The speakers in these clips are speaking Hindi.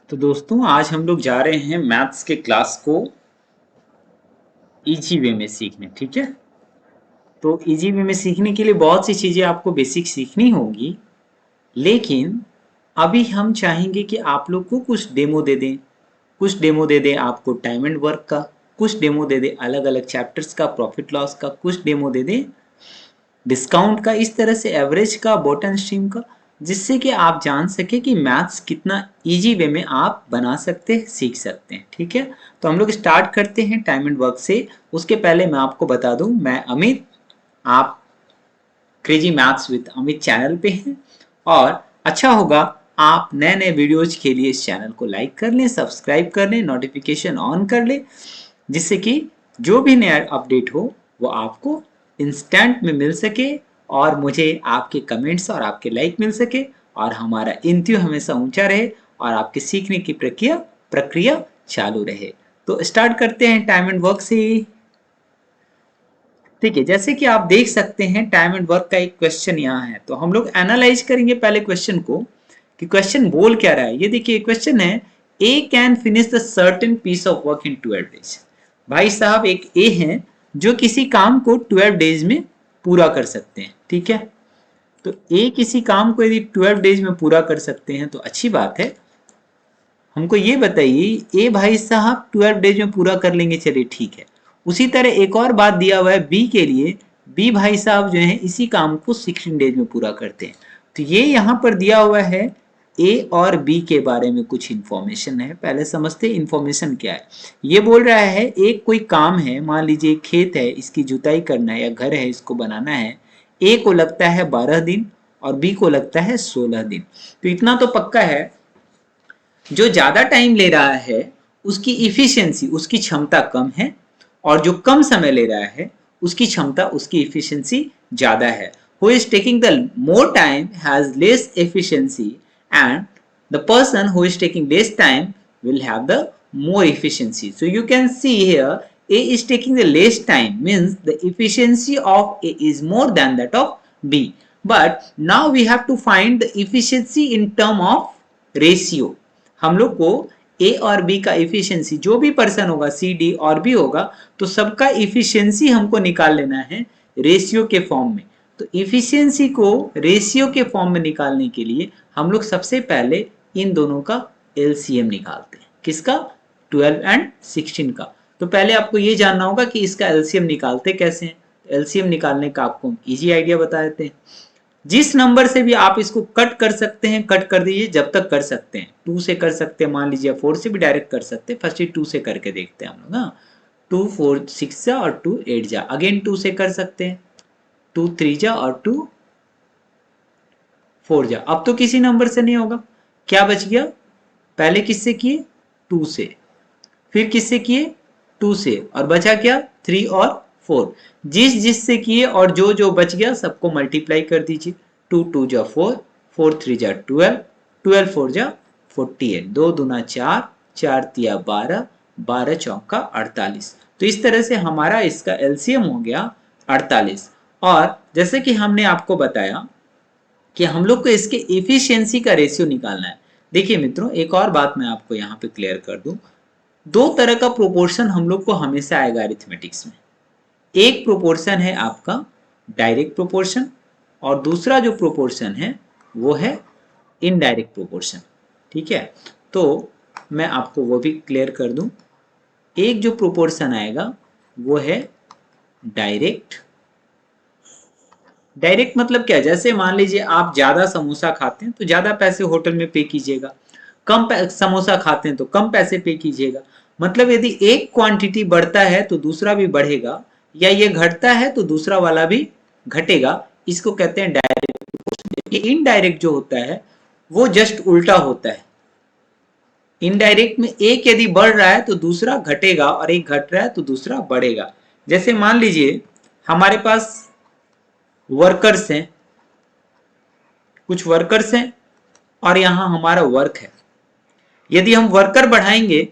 तो दोस्तों आज हम लोग जा रहे हैं मैथ्स के क्लास को इजी वे में सीखने। ठीक है, तो इजी वे में सीखने के लिए बहुत सी चीज़ें आपको बेसिक सीखनी होगी, लेकिन अभी हम चाहेंगे कि आप लोग को कुछ डेमो दे दें। कुछ डेमो दे दें आपको टाइम एंड वर्क का, कुछ डेमो दे दें अलग अलग चैप्टर्स का, प्रॉफिट लॉस का, कुछ डेमो दे दें डिस्काउंट का, इस तरह से एवरेज का, बॉटम स्ट्रीम का, जिससे कि आप जान सके कि मैथ्स कितना इजी वे में आप बना सकते हैं, सीख सकते हैं। ठीक है, तो हम लोग स्टार्ट करते हैं टाइम एंड वर्क से। उसके पहले मैं आपको बता दूं, मैं अमित, आप crazy maths with Amit channel पे हैं, और अच्छा होगा आप नए नए वीडियोज के लिए इस चैनल को लाइक कर लें, सब्सक्राइब कर लें, नोटिफिकेशन ऑन कर लें, जिससे कि जो भी नया अपडेट हो वो आपको इंस्टेंट में मिल सके, और मुझे आपके कमेंट्स और आपके लाइक मिल सके, और हमारा इंत्यू हमेशा ऊंचा रहे, और आपके सीखने की प्रक्रिया चालू रहे। तो स्टार्ट करते हैं टाइम एंड वर्क से। ठीक है, जैसे कि आप देख सकते हैं टाइम एंड वर्क का एक क्वेश्चन यहाँ है, तो हम लोग एनालाइज करेंगे पहले क्वेश्चन को कि क्वेश्चन बोल क्या रहा है। ये देखिए क्वेश्चन है, A can finish the certain piece of work in 12 days. भाई साहब एक ए है जो किसी काम को 12 डेज में पूरा कर सकते हैं। ठीक है, तो ए किसी काम को यदि 12 डेज में पूरा कर सकते हैं तो अच्छी बात है। हमको ये बताइए, ए भाई साहब 12 डेज में पूरा कर लेंगे, चलिए ठीक है। उसी तरह एक और बात दिया हुआ है बी के लिए, बी भाई साहब जो है इसी काम को 16 डेज में पूरा करते हैं। तो ये यहाँ पर दिया हुआ है ए और बी के बारे में कुछ इंफॉर्मेशन है। पहले समझते हैं इंफॉर्मेशन क्या है। ये बोल रहा है एक कोई काम है, मान लीजिए खेत है, इसकी जुताई करना है, या घर है इसको बनाना है। ए को लगता है 12 दिन और बी को लगता है 16 दिन। तो इतना तो पक्का है, जो ज्यादा टाइम ले रहा है उसकी इफिशियंसी, उसकी क्षमता कम है, और जो कम समय ले रहा है उसकी क्षमता, उसकी इफिशियंसी ज्यादा है। Who is taking the more time has less efficiency, and the person who is taking less time will have the more efficiency. So you can see here A is taking the less time, means the efficiency of A is more than that of B. But now we have to find the efficiency in term of ratio. हम लोग को ए और बी का इफिशियंसी, जो भी पर्सन होगा सी डी और बी होगा, तो सबका इफिशियंसी हमको निकाल लेना है रेशियो के फॉर्म में। तो इफिशियंसी को रेशियो के फॉर्म में निकालने के लिए हम लोग सबसे पहले इन दोनों का एलसीएम निकालते हैं। किसका? 12 एंड 16 का। तो पहले आपको ये जानना होगा कि इसका एलसीएम निकालते कैसे हैं। एलसीएम निकालने का आपको इजी आइडिया बता देते हैं। जिस नंबर से भी आप इसको कट कर सकते हैं, कट कर दीजिए जब तक कर सकते हैं। 2 से कर सकते हैं, मान लीजिए 4 से भी डायरेक्ट कर सकते हैं। फर्स्ट 2 से करके देखते हैं हम लोग ना। 2 4 6 जा और 2 8 जा, अगेन 2 से कर सकते हैं। 2 3 जा और 2 4 जा। अब तो किसी नंबर से नहीं होगा, क्या बच गया? पहले किससे किए? 2 से, फिर किससे किए? 2 से, और बचा क्या? 3 और 4। जिस से किए और जो जो बच गया सबको मल्टीप्लाई कर दीजिए। 2 2 जा 4, 4 3 जा 12, 12 4 जा 48, 2 दूना 4, 4 तिया 12, 12 चौका 48। तो इस तरह से हमारा इसका एलसीएम हो गया 48। और जैसे कि हमने आपको बताया कि हम लोग को इसके एफिशिएंसी का रेशियो निकालना है। देखिए मित्रों, एक और बात मैं आपको यहाँ पे क्लियर कर दूं, दो तरह का प्रोपोर्शन हम लोग को हमेशा आएगा अरिथमेटिक्स में। एक प्रोपोर्शन है आपका डायरेक्ट प्रोपोर्शन, और दूसरा जो प्रोपोर्शन है वो है इनडायरेक्ट प्रोपोर्शन। ठीक है, तो मैं आपको वो भी क्लियर कर दूं। एक जो प्रोपोर्शन आएगा वो है डायरेक्ट। डायरेक्ट मतलब क्या? जैसे मान लीजिए आप ज्यादा समोसा खाते हैं तो ज्यादा पैसे होटल में पे कीजिएगा, कम समोसा खाते हैं तो कम पैसे पे कीजिएगा। मतलब यदि एक क्वांटिटी बढ़ता है तो दूसरा भी बढ़ेगा, या ये घटता है तो दूसरा वाला भी घटेगा। इसको कहते हैं डायरेक्ट। ये इनडायरेक्ट जो होता है वो जस्ट उल्टा होता है। इनडायरेक्ट में एक यदि बढ़ रहा है तो दूसरा घटेगा, और एक घट रहा है तो दूसरा बढ़ेगा। जैसे मान लीजिए हमारे पास वर्कर्स हैं, कुछ वर्कर्स हैं, और यहां हमारा वर्क है। यदि हम वर्कर बढ़ाएंगे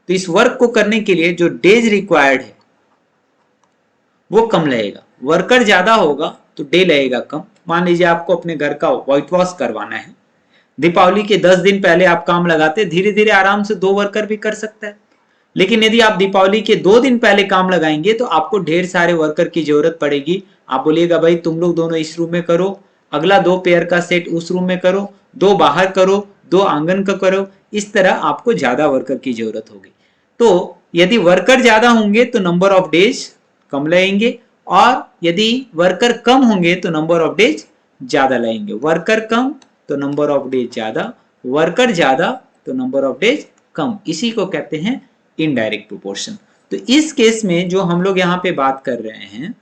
तो इस वर्क को करने के लिए जो डेज रिक्वायर्ड है वो कम लगेगा। वर्कर ज्यादा होगा तो डे लगेगा कम। मान लीजिए आपको अपने घर का व्हाइट वॉश करवाना है, दीपावली के 10 दिन पहले आप काम लगाते, धीरे धीरे आराम से 2 वर्कर भी कर सकता है। लेकिन यदि आप दीपावली के 2 दिन पहले काम लगाएंगे तो आपको ढेर सारे वर्कर की जरूरत पड़ेगी। आप बोलिएगा भाई तुम लोग दोनों इस रूम में करो, अगला 2 पेयर का सेट उस रूम में करो, 2 बाहर करो, 2 आंगन का करो, इस तरह आपको ज्यादा वर्कर की जरूरत होगी। तो यदि वर्कर ज्यादा होंगे तो नंबर ऑफ डेज कम लगेंगे, और यदि वर्कर कम होंगे तो नंबर ऑफ डेज ज्यादा लगेंगे। वर्कर कम तो नंबर ऑफ डेज ज्यादा, वर्कर ज्यादा तो नंबर ऑफ डेज कम। इसी को कहते हैं इनडायरेक्ट प्रोपोर्शन। तो इस केस में जो हम लोग यहाँ पे बात कर रहे हैं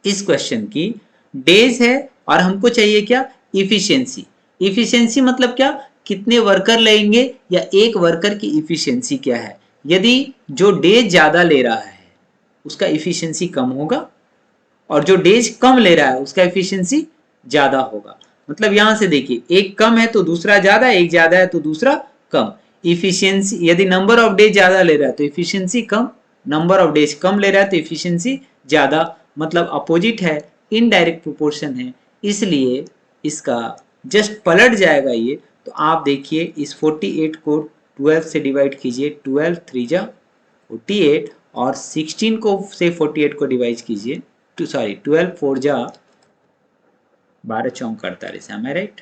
इस क्वेश्चन की, डेज है और हमको चाहिए क्या, इफिशियंसी। इफिशियंसी मतलब क्या, कितने वर्कर लगेंगे या एक वर्कर की इफिशियंसी क्या है। यदि जो डेज ज्यादा ले रहा है उसका इफिशियंसी कम होगा, और जो डेज कम ले रहा है उसका इफिशियंसी ज्यादा होगा। मतलब यहां से देखिए, एक कम है तो दूसरा ज्यादा, एक ज्यादा है तो दूसरा कम। इफिशियंसी, यदि नंबर ऑफ डेज ज्यादा ले रहा है तो इफिशियंसी कम, नंबर ऑफ डेज कम ले रहा है तो इफिशियंसी ज्यादा, मतलब अपोजिट है, इनडायरेक्ट प्रोपोर्शन है। इसलिए इसका जस्ट पलट जाएगा ये। तो आप देखिए इस 48 को 12 से डिवाइड कीजिए, 12 3 जा 48, और 16 को से 48 को डिवाइड कीजिए, 12 4 जा 12 चौक 48, am I right?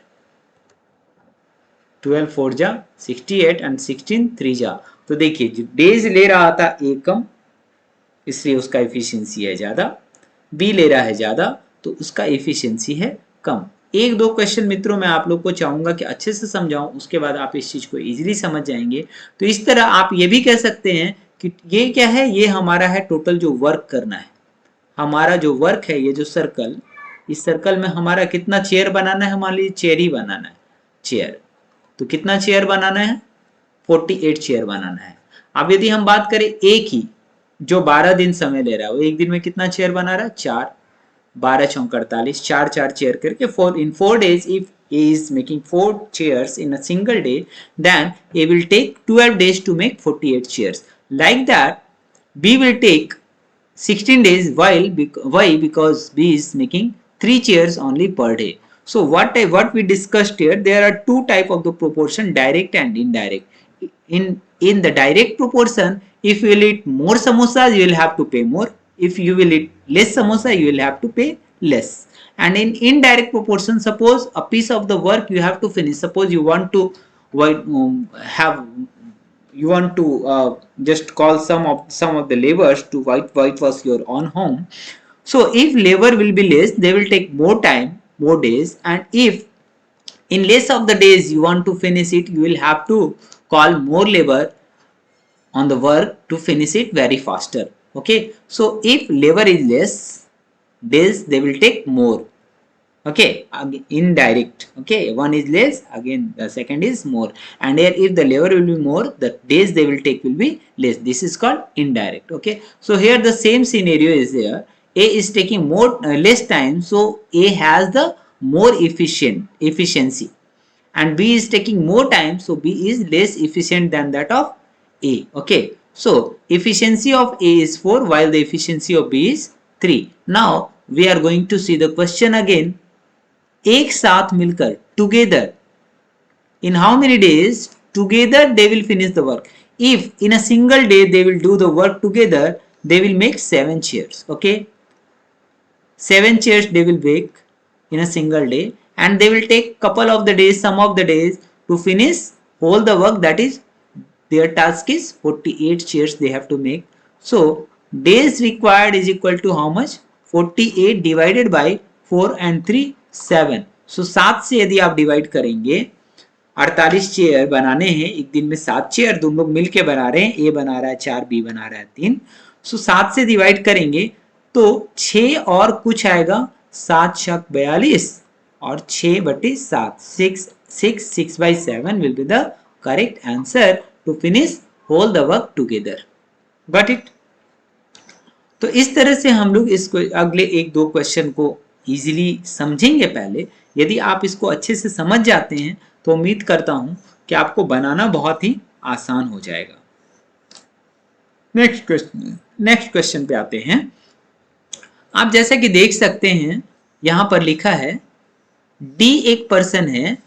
12 4 जा 68 एंड 16 3 जा। तो देखिए जो डेज ले रहा था ए कम, इसलिए उसका एफिशिएंसी है ज्यादा, बी ले रहा है ज्यादा तो उसका एफिशिएंसी है कम। एक दो क्वेश्चन मित्रों मैं आप लोग को चाहूंगा कि अच्छे से समझाऊं, उसके बाद आप इस चीज को इजीली समझ जाएंगे। तो इस तरह आप ये भी कह सकते हैं कि ये क्या है, ये हमारा है टोटल जो वर्क करना है। हमारा जो वर्क है, ये जो सर्कल, इस सर्कल में हमारा कितना चेयर बनाना है, मान लीजिए चेयर ही बनाना है, चेयर। तो कितना चेयर बनाना है, 48 चेयर बनाना है। अब यदि हम बात करें एक ही जो 12 दिन समय ले रहा है, वो एक दिन में कितना चेयर बना रहा है, 4, 12 चौक 48, 4 4 चेयर करके 4 days, if A is making 4 chairs in a single day, then A will take 12 days to make 48 chairs. Like that, B will take 16 days. Why? Because B is making 3 chairs only per day. So what we discussed here, there are two type of the proportion, direct and indirect. In the direct proportion, if you will eat more samosas, you will have to pay more. If you will eat less samosa, you will have to pay less. And in indirect proportion, suppose a piece of the work you have to finish. Suppose you want to just call some of the laborers to whitewash your own home. So if labor will be less, they will take more time, more days, and if in less of the days you want to finish it, you will have to call more labor on the work to finish it very faster. Okay, so if labor is less, days they will take more. Okay, indirect. Okay, one is less, again the second is more, and here if the labor will be more, the days they will take will be less. This is called indirect. Okay, so here the same scenario is there. A is taking more less time, so A has the more efficiency, and B is taking more time, so B is less efficient than that of A. Okay, so efficiency of A is 4 while the efficiency of B is 3. Now we are going to see the question again. एक साथ मिलकर together, in how many days together they will finish the work. If in a single day they will do the work together, they will make 7 chairs. Okay, 7 chairs they will make in a single day, and they will take couple of the days, some of the days to finish all the work. That is their task is 48 chairs they have to make. So days required is equal to how much, 48 divided by 4 and 3 7. So 7 से यदि आप डिवाइड करेंगे, 48 चेयर बनाने हैं एक दिन में, 7 चेयर दोनों लोग मिलके बना रहे हैं, ए बना रहा है 4, बी बना रहा है 3। सो 7 से डिवाइड करेंगे तो 6 और कुछ आएगा, 7 छक 42 और 6/7, 6 by 7 will be the correct answer to finish all the work together. Got it? तो इस तरह से हम लोग इसको अगले एक दो क्वेश्चन को इजीली समझेंगे। पहले यदि आप इसको अच्छे से समझ जाते हैं तो उम्मीद करता हूं कि आपको बनाना बहुत ही आसान हो जाएगा। नेक्स्ट क्वेश्चन पे आते हैं। आप जैसा कि देख सकते हैं यहां पर लिखा है डी एक पर्सन है,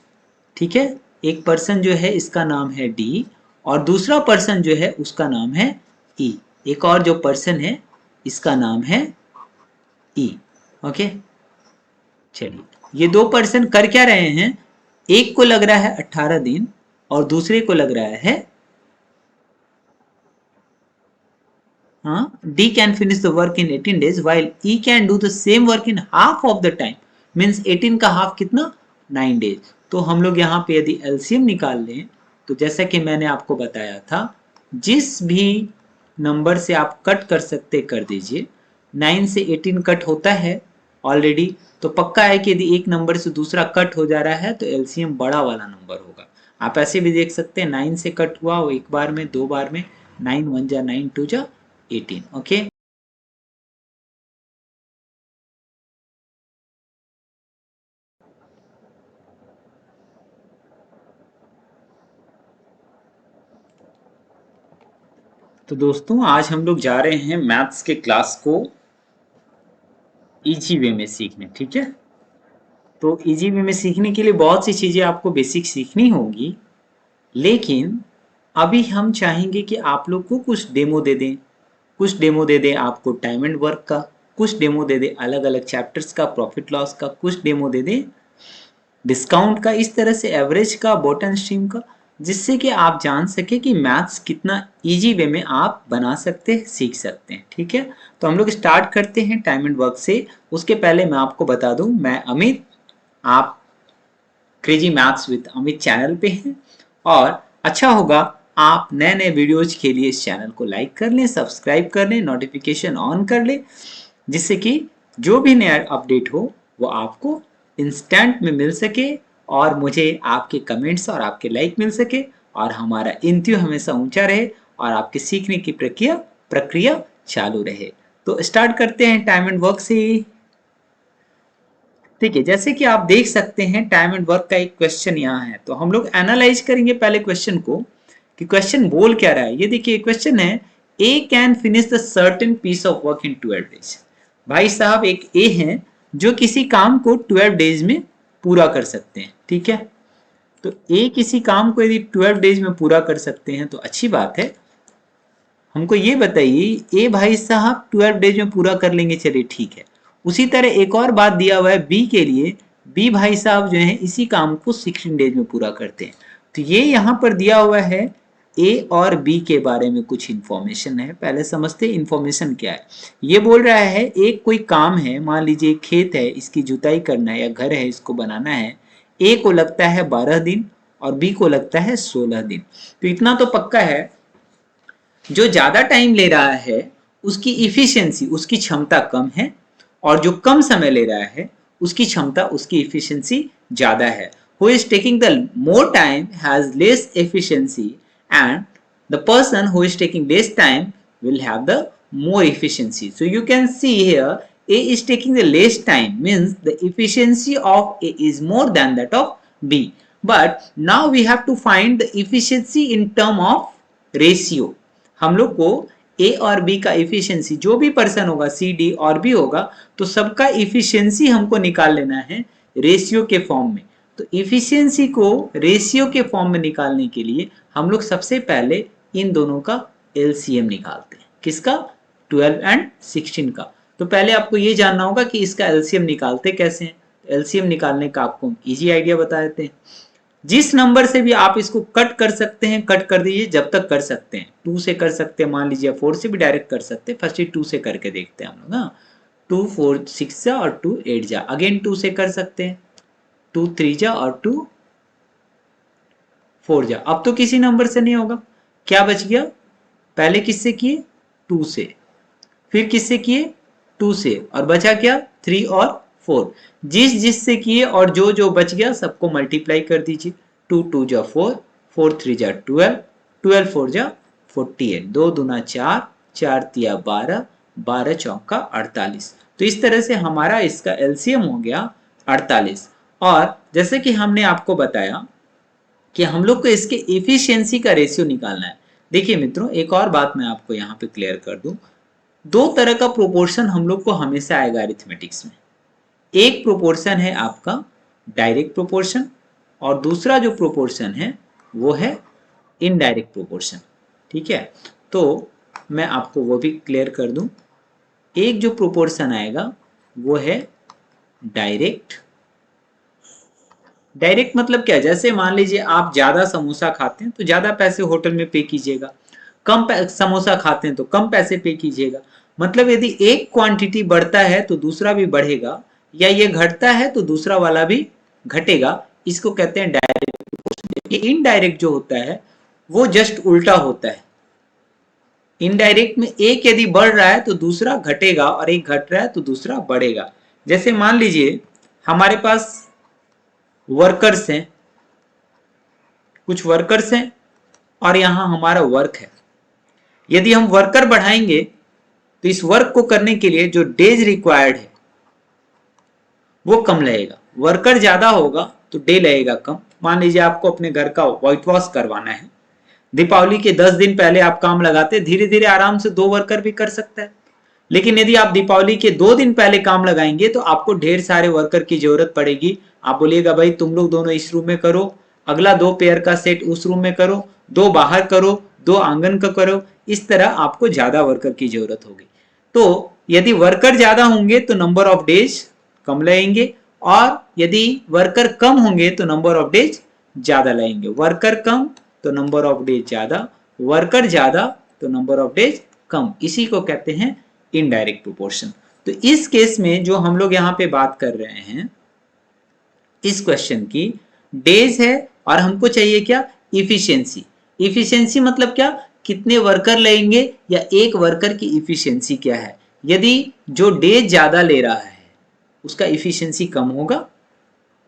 ठीक है, एक पर्सन जो है इसका नाम है डी और दूसरा पर्सन जो है उसका नाम है ई। एक और जो पर्सन है इसका नाम है ई। ओके, चलिए ये दो पर्सन कर क्या रहे हैं, एक को लग रहा है 18 दिन और दूसरे को लग रहा है, हाँ, D can finish the work in 18 days while E can do the same work in half of the time, means 18 का हाफ कितना, 9 days। तो हम लोग यहाँ पे यदि एलसीएम निकाल लें तो जैसा कि मैंने आपको बताया था, जिस भी नंबर से आप कट कर सकते कर दीजिए। 9 से 18 कट होता है ऑलरेडी, तो पक्का है कि यदि एक नंबर से दूसरा कट हो जा रहा है तो एलसीएम बड़ा वाला नंबर होगा। आप ऐसे भी देख सकते हैं 9 से कट हुआ वो एक बार में, दो बार में, 9 1 जा 9 2 जा 18। ओके, तो दोस्तों आज हम लोग जा रहे हैं मैथ्स के क्लास को इजी वे में सीखने। ठीक है, तो इजी वे में सीखने के लिए बहुत सी चीजें आपको बेसिक सीखनी होगी, लेकिन अभी हम चाहेंगे कि आप लोग को कुछ डेमो दे दें। कुछ डेमो दे दें आपको टाइम एंड वर्क का, कुछ डेमो दे दें अलग अलग चैप्टर्स का, प्रॉफिट लॉस का, कुछ डेमो दे दें डिस्काउंट का, इस तरह से एवरेज का, बॉटम स्ट्रीम का, जिससे कि आप जान सके कि मैथ्स कितना इजी वे में आप बना सकते हैं, सीख सकते हैं। ठीक है, तो हम लोग स्टार्ट करते हैं टाइम एंड वर्क से। उसके पहले मैं आपको बता दूं, मैं अमित, आप crazy maths with Amit channel पे हैं, और अच्छा होगा आप नए नए वीडियोज के लिए इस चैनल को लाइक कर लें, सब्सक्राइब कर लें, नोटिफिकेशन ऑन कर लें, जिससे कि जो भी नया अपडेट हो वो आपको इंस्टेंट में मिल सके और मुझे आपके कमेंट्स और आपके लाइक मिल सके और हमारा इंत्यू हमेशा ऊंचा रहे और आपके सीखने की प्रक्रिया चालू रहे। तो स्टार्ट करते हैं टाइम एंड वर्क से। ठीक है, जैसे कि आप देख सकते हैं टाइम एंड वर्क का एक क्वेश्चन यहाँ है, तो हम लोग एनालाइज करेंगे पहले क्वेश्चन को कि क्वेश्चन बोल क्या रहा है। ये देखिए क्वेश्चन है, A can finish the certain piece of work in 12 days. भाई साहब एक ए है जो किसी काम को 12 डेज में पूरा कर सकते हैं। ठीक है, तो ए किसी काम को यदि 12 डेज में पूरा कर सकते हैं तो अच्छी बात है। हमको ये बताइए, ए भाई साहब 12 डेज में पूरा कर लेंगे, चलिए ठीक है। उसी तरह एक और बात दिया हुआ है बी के लिए, बी भाई साहब जो है इसी काम को 16 डेज में पूरा करते हैं। तो ये यहाँ पर दिया हुआ है ए और बी के बारे में कुछ इंफॉर्मेशन है। पहले समझते हैं इंफॉर्मेशन क्या है। ये बोल रहा है एक कोई काम है, मान लीजिए खेत है, इसकी जुताई करना है, या घर है इसको बनाना है। ए को लगता है 12 दिन और बी को लगता है 16 दिन। तो इतना तो पक्का है, जो ज्यादा टाइम ले रहा है उसकी इफिशियंसी, उसकी क्षमता कम है, और जो कम समय ले रहा है उसकी क्षमता, उसकी इफिशियंसी ज्यादा है। Who is taking the more time has less efficiency and the person who is taking less time will have the more efficiency. So you can see here A is taking the less time, means the efficiency of A is more than that of B. But now we have to find the efficiency in term of ratio. हम लोग को ए और बी का इफिशियंसी, जो भी पर्सन होगा सी डी और बी होगा, तो सबका इफिशियंसी हमको निकाल लेना है रेशियो के फॉर्म में। तो इफिशियंसी को रेशियो के फॉर्म में निकालने के लिए हम लोग सबसे पहले इन दोनों का एलसीएम निकालते हैं। किसका? 12 एंड 16 का। तो पहले आपको ये जानना होगा कि इसका एलसीएम निकालते कैसे हैं। एलसीएम निकालने का आपको इजी आइडिया बता देते हैं। जिस नंबर से भी आप इसको कट कर सकते हैं कट कर दीजिए, जब तक कर सकते हैं। 2 से कर सकते हैं, मान लीजिए 4 से भी डायरेक्ट कर सकते हैं। फर्स्ट ही 2 से करके देखते हैं हम लोग। हाँ, 2 4 6 जा और 2 8 जा, अगेन 2 से कर सकते हैं, 2 3 जा और 2 4 जा। अब तो किसी नंबर से नहीं होगा, क्या बच गया? पहले किससे किए? 2 से, फिर किससे किए? 2 से, और बचा क्या? 3 और 4। जिस जिस से किए और जो जो बच गया सबको मल्टीप्लाई कर दीजिए। 2 2 जा 4, 4 3 जा 12, 12 4 जा 48, 2 दूना 4, 4 तिया 12, 12 चौका 48। तो इस तरह से हमारा इसका एलसीएम हो गया 48। और जैसे कि हमने आपको बताया कि हम लोग को इसके एफिशिएंसी का रेशियो निकालना है। देखिए मित्रों, एक और बात मैं आपको यहाँ पे क्लियर कर दूं, दो तरह का प्रोपोर्शन हम लोग को हमेशा आएगा अरिथमेटिक्स में। एक प्रोपोर्शन है आपका डायरेक्ट प्रोपोर्शन, और दूसरा जो प्रोपोर्शन है वो है इनडायरेक्ट प्रोपोर्शन। ठीक है, तो मैं आपको वो भी क्लियर कर दूं। एक जो प्रोपोर्शन आएगा वो है डायरेक्ट। डायरेक्ट मतलब क्या, जैसे मान लीजिए आप ज्यादा समोसा खाते हैं तो ज्यादा पैसे होटल में पे कीजिएगा, कम समोसा खाते हैं तो कम पैसे पे कीजिएगा। मतलब यदि एक क्वांटिटी बढ़ता है तो दूसरा भी बढ़ेगा, या ये घटता है तो दूसरा वाला भी घटेगा। इसको कहते हैं डायरेक्ट। ये इनडायरेक्ट जो होता है वो जस्ट उल्टा होता है। इनडायरेक्ट में एक यदि बढ़ रहा है तो दूसरा घटेगा, और एक घट रहा है तो दूसरा बढ़ेगा। जैसे मान लीजिए हमारे पास वर्कर्स हैं, कुछ वर्कर्स हैं और यहां हमारा वर्क है। यदि हम वर्कर बढ़ाएंगे तो इस वर्क को करने के लिए जो डेज रिक्वायर्ड है वो कम लगेगा। वर्कर ज्यादा होगा तो डे लगेगा कम। मान लीजिए आपको अपने घर का व्हाइट वॉश करवाना है, दीपावली के 10 दिन पहले आप काम लगाते, धीरे धीरे आराम से 2 वर्कर भी कर सकता है। लेकिन यदि आप दीपावली के 2 दिन पहले काम लगाएंगे तो आपको ढेर सारे वर्कर की जरूरत पड़ेगी। आप बोलिएगा भाई तुम लोग दोनों इस रूम में करो, अगला 2 पेयर का सेट उस रूम में करो, 2 बाहर करो, 2 आंगन का करो। इस तरह आपको ज्यादा वर्कर की जरूरत होगी। तो यदि वर्कर ज्यादा होंगे तो नंबर ऑफ डेज कम लगेंगे, और यदि वर्कर कम होंगे तो नंबर ऑफ डेज ज्यादा लगेंगे। वर्कर कम तो नंबर ऑफ डेज ज्यादा, वर्कर ज्यादा तो नंबर ऑफ डेज कम। इसी को कहते हैं इनडायरेक्ट प्रोपोर्शन। तो इस केस में जो हम लोग यहाँ पे बात कर रहे हैं इस क्वेश्चन की, डेज है और हमको चाहिए क्या, इफिशियंसी। इफिशियंसी मतलब क्या, कितने वर्कर लेंगे या एक वर्कर की इफिशियंसी क्या है। यदि जो डेज ज्यादा ले रहा है उसका इफिशियंसी कम होगा,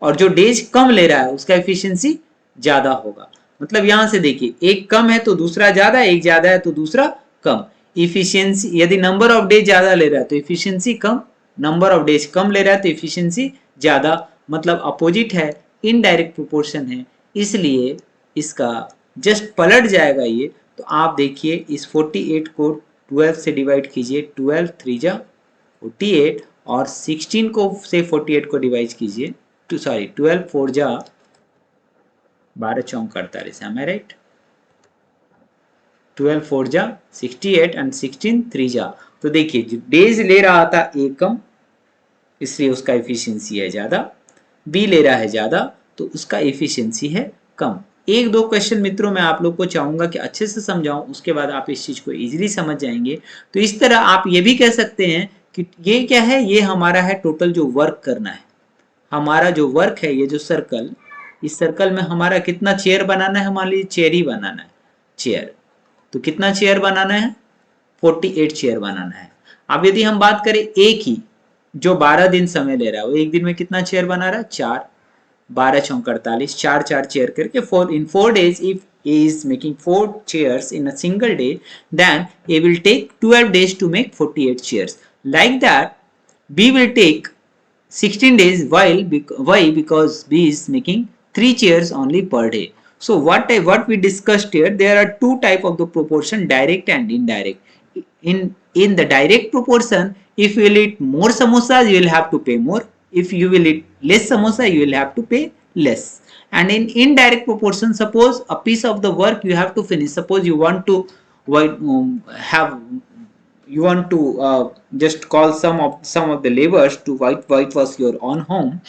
और जो डेज कम ले रहा है उसका इफिशियंसी ज्यादा होगा। मतलब यहां से देखिए, एक कम है तो दूसरा ज्यादा, एक ज्यादा है तो दूसरा कम। इफिशियंसी, यदि नंबर ऑफ डेज ज्यादा ले रहा है तो इफिशियंसी कम, नंबर ऑफ डेज कम ले रहा है तो इफिशियंसी ज्यादा। मतलब अपोजिट है, इनडायरेक्ट प्रोपोर्शन है, इसलिए इसका जस्ट पलट जाएगा ये। तो आप देखिए इस 48 को 12 से डिवाइड कीजिए, 12 3 जा 48, और 16 को से 48 को डिवाइड कीजिए, 12 4 जा 12 चौक 48, am I right? 12 4 जा 68 एंड 16 3 जा। तो देखिए जो डेज ले रहा था ए कम, इसलिए उसका एफिशिएंसी है ज्यादा, बी ले रहा है ज्यादा तो उसका एफिशिएंसी है कम। एक दो क्वेश्चन मित्रों मैं आप लोग को चाहूंगा कि अच्छे से समझाऊं, उसके बाद आप इस चीज को इजीली समझ जाएंगे। तो इस तरह आप ये भी कह सकते हैं कि ये क्या है, ये हमारा है टोटल जो वर्क करना है। हमारा जो वर्क है, ये जो सर्कल, इस सर्कल में हमारा कितना चेयर बनाना है, मान लीजिए चेयर ही बनाना है, चेयर। तो कितना चेयर बनाना है, 48 चेयर बनाना है। अब यदि हम बात करें एक ही जो 12 दिन समय ले रहा है, वो एक दिन में कितना चेयर बना रहा है, 4, 12 चौक 48, 4 चेयर करके 4 days, if A is making 4 chairs in a single day, then A will take 12 days to make 48 chairs. Like that, B will take 16 days. Why? Because B is making 3 chairs only per day. So what we discussed here, there are two type of the proportion, direct and indirect. In the direct proportion, if you will eat more samosas, you will have to pay more. If you will eat less samosa, you will have to pay less. And in indirect proportion, suppose a piece of the work you have to finish. Suppose you want to just call some of the laborers to whitewash your own home.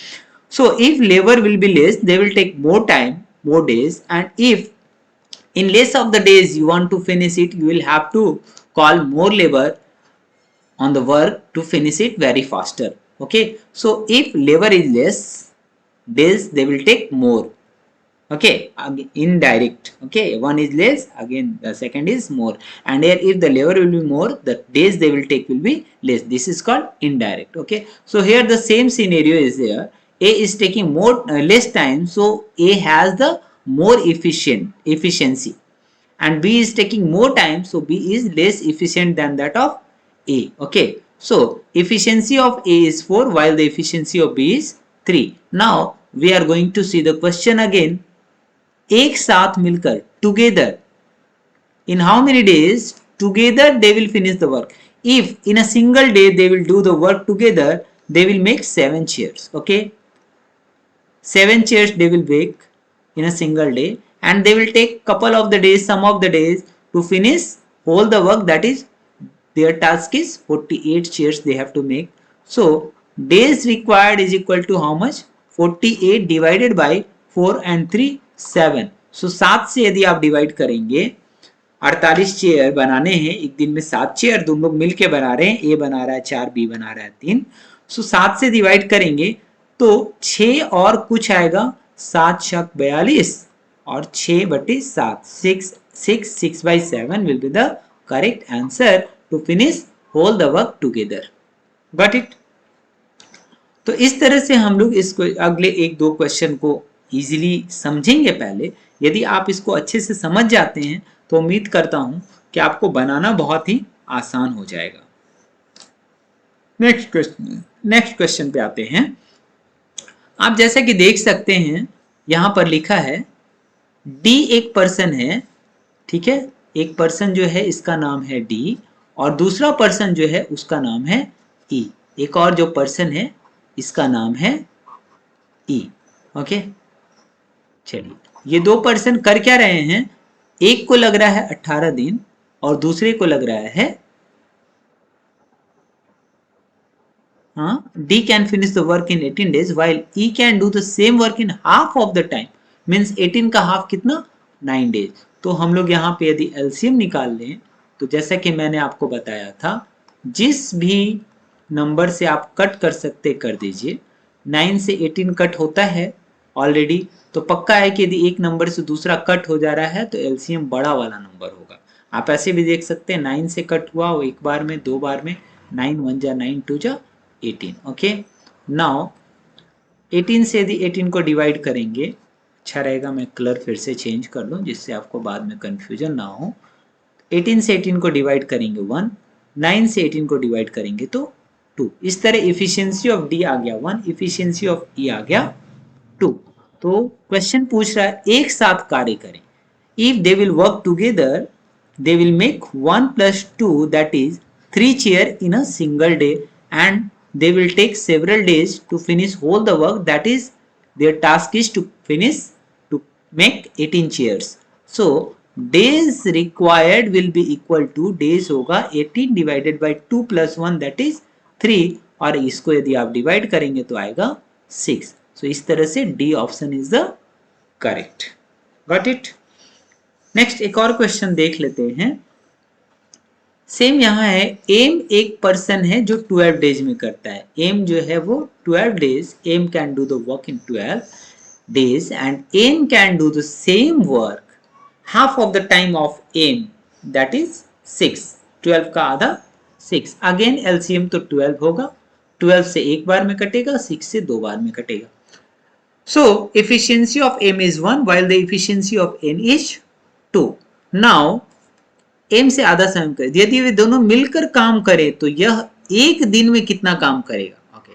So if labor will be less, they will take more time, more days, and if in less of the days you want to finish it, you will have to call more labor on the work to finish it very faster. Okay, so if labor is less, days they will take more. Okay, indirect. Okay, one is less, again the second is more, and here if the labor will be more, the days they will take will be less. This is called indirect. Okay, so here the same scenario is there. A is taking more less time, so A has the more efficiency, and B is taking more time, so B is less efficient than that of A. Okay, so efficiency of A is 4 while the efficiency of B is 3. Now we are going to see the question again. एक साथ मिलकर together in how many days together they will finish the work. If in a single day they will do the work together, they will make 7 chairs. Okay, 7 chairs they will make. in a single day, and they will take couple of the days, some of the days to finish all the work. That is, their task is 48 chairs they have to make. So days required is equal to how much? 48 divided by 4 and 3 7. So 7 से यदि आप डिवाइड करेंगे, 48 चेयर बनाने हैं एक दिन में, 7 चेयर दोनों लोग मिलके बना रहे हैं, ए बना रहा है 4, बी बना रहा है 3. सो 7 से डिवाइड करेंगे तो 6 और कुछ आएगा, 7 शक 42 और 6/7, 6/7 will be the correct answer to finish all the work together. Got it? तो इस तरह से हम लोग इसको अगले 1-2 क्वेश्चन को इजीली समझेंगे पहले. यदि आप इसको अच्छे से समझ जाते हैं तो उम्मीद करता हूं कि आपको बनाना बहुत ही आसान हो जाएगा. नेक्स्ट क्वेश्चन पे आते हैं. आप जैसा कि देख सकते हैं यहां पर लिखा है डी एक पर्सन है, ठीक है. एक पर्सन जो है इसका नाम है डी और दूसरा पर्सन जो है उसका नाम है ई. एक और जो पर्सन है इसका नाम है ई. ओके, चलिए ये 2 पर्सन कर क्या रहे हैं? एक को लग रहा है 18 दिन और दूसरे को लग रहा है, D can finish the work in 18 days while E can do the same work in half of the time. Means 18 का हाफ कितना? 9 days. तो हम लोग यहाँ पे यदि LCM निकाल लें तो जैसा कि मैंने आपको बताया था, जिस भी नंबर से आप कट कर सकते कर दीजिए. 9 से 18 कट होता है ऑलरेडी, तो पक्का है कि यदि एक नंबर से दूसरा कट हो जा रहा है तो LCM बड़ा वाला नंबर होगा. आप ऐसे भी देख सकते हैं 9 से कट हुआ वो एक बार में, 2 बार में, 9 1 जा 9 2 जा 18. ओके, नाउ 18 से यदि 18 को डिवाइड करेंगे, अच्छा रहेगा मैं कलर फिर से चेंज कर लूँ जिससे आपको बाद में कंफ्यूजन ना हो. 18 से 18 को डिवाइड करेंगे 1, 9 से 18 को डिवाइड करेंगे तो 2. इस तरह इफिशियंसी ऑफ डी आ गया 1, इफिशियंसी ऑफ ई आ गया 2. तो क्वेश्चन पूछ रहा है एक साथ कार्य करें. If they will work together they will make 1 plus 2, that is 3 chair in a single day, and they will take several days to finish all the work. That is, their task is to make 18 chairs. So days required will be equal to, days होगा 18 divided by 2 plus 1, that is 3, और इसको यदि आप डिवाइड करेंगे तो आएगा 6. So इस तरह से D option is the correct. Got it? Next एक और क्वेश्चन देख लेते हैं. सेम यहाँ है, एम एक पर्सन है जो 12 डेज में करता है. एम जो है वो 12 days, M can do the work in 12 days and M can do the same work half of the time of M, that is 6. 12 का आधा 6. अगेन एलसीएम तो 12 होगा, 12 से एक बार में कटेगा, 6 से 2 बार में कटेगा. सो efficiency of m is 1 while the efficiency of n is 2. Now m से आधा समय कर, यदि वे दोनों मिलकर काम करें तो यह एक दिन में कितना काम करेगा? Okay,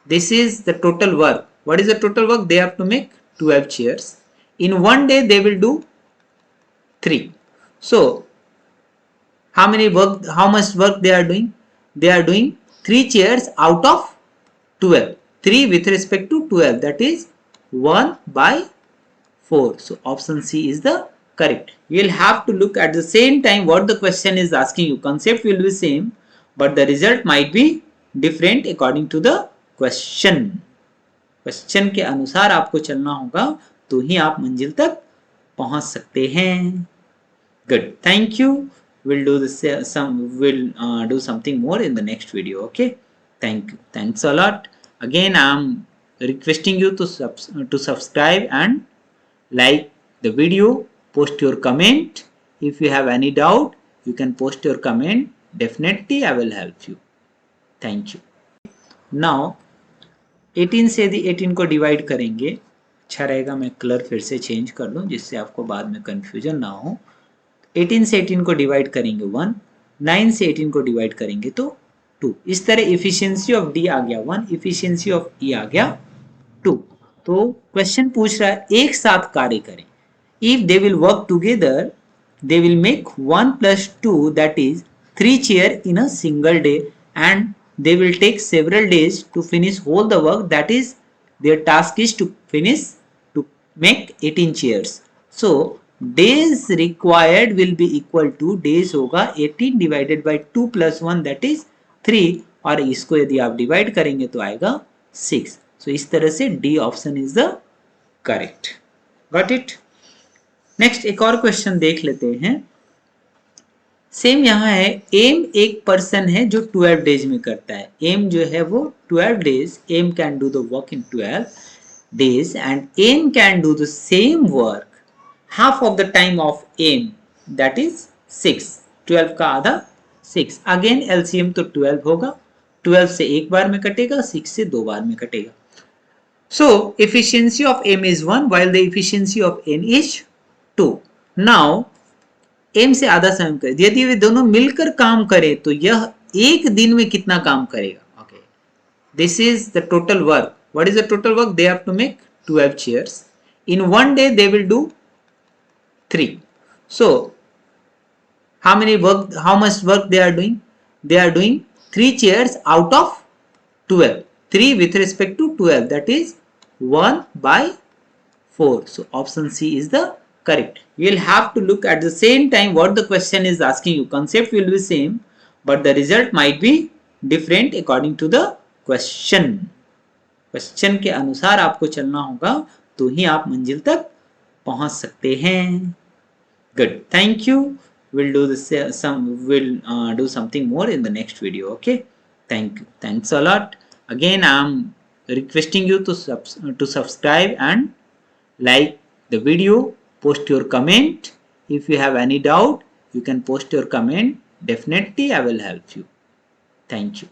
this is the total work. What is the total work? They have to make 12 chairs. In one day they will do 3. So how much work they are doing? They are doing 3 chairs out of 12. 3 with respect to 12, that is 1 by 4. So option C is the correct. You will have to look at the same time what the question is asking you. Concept will be same, but the result might be different according to the question. Question के अनुसार आपको चलना होगा तो ही आप मंजिल तक पहुंच सकते हैं. Good. Thank you. We'll do do something more in the next video. Okay. Thank you. Thanks a lot. Again, I'm requesting you to subscribe and like the video. Post your comment. If you have any doubt, you can post your comment. Definitely, I will help you. Thank you. Now, 18 से यदि 18 को डिवाइड करेंगे, अच्छा रहेगा मैं कलर फिर से चेंज कर लूँ जिससे आपको बाद में कंफ्यूजन ना हो. 18 से 18 को डिवाइड करेंगे 1, 9 से 18 को डिवाइड करेंगे तो 2. इस तरह इफिशियंसी ऑफ डी आ गया 1, इफिशियंसी ऑफ ई आ गया 2. तो क्वेश्चन पूछ रहा है एक साथ कार्य करें. If they will work together, they will make 1 plus 2, that is 3 chair in a single day, and they will take several days to finish all the work. That is, their task is to make 18 chairs. So days required will be equal to days होगा 18 divided by 2 plus 1 that is 3 और इसको यदि आप डिवाइड करेंगे तो आएगा 6. So इस तरह से D option is the correct. Got it. Next एक और क्वेश्चन देख लेते हैं. सेम यहाँ है. एम एक पर्सन है जो 12 डेज में करता है. एम जो है वो 12 days. M can do the work in 12 days and n can do the same work half of the time of n that is 6. 12 का आधा 6. अगेन LCM तो 12 होगा. 12 से एक बार में कटेगा, 6 से दो बार में कटेगा. So efficiency of m is 1 while the efficiency of n is 2. Now m से आधा समय करे. यदि वे दोनों मिलकर काम करें तो यह एक दिन में कितना काम करेगा. Okay, this is the total work. What is the total work? They have to make 12 chairs. In one day they will do 3. So how much work they are doing? They are doing 3 chairs out of 12. 3 with respect to 12, that is 1 by 4. So option C is the correct. You will have to look at the same time what the question is asking you. Concept will be same but the result might be different according to the question. Question के अनुसार आपको चलना होगा तो ही आप मंजिल तक पहुंच सकते हैं. Good. Thank you. we'll do something more in the next video. Okay, thank you. Thanks a lot. Again I'm requesting you to subscribe and like the video. Post your comment. If you have any doubt you can post your comment. Definitely I will help you. Thank you.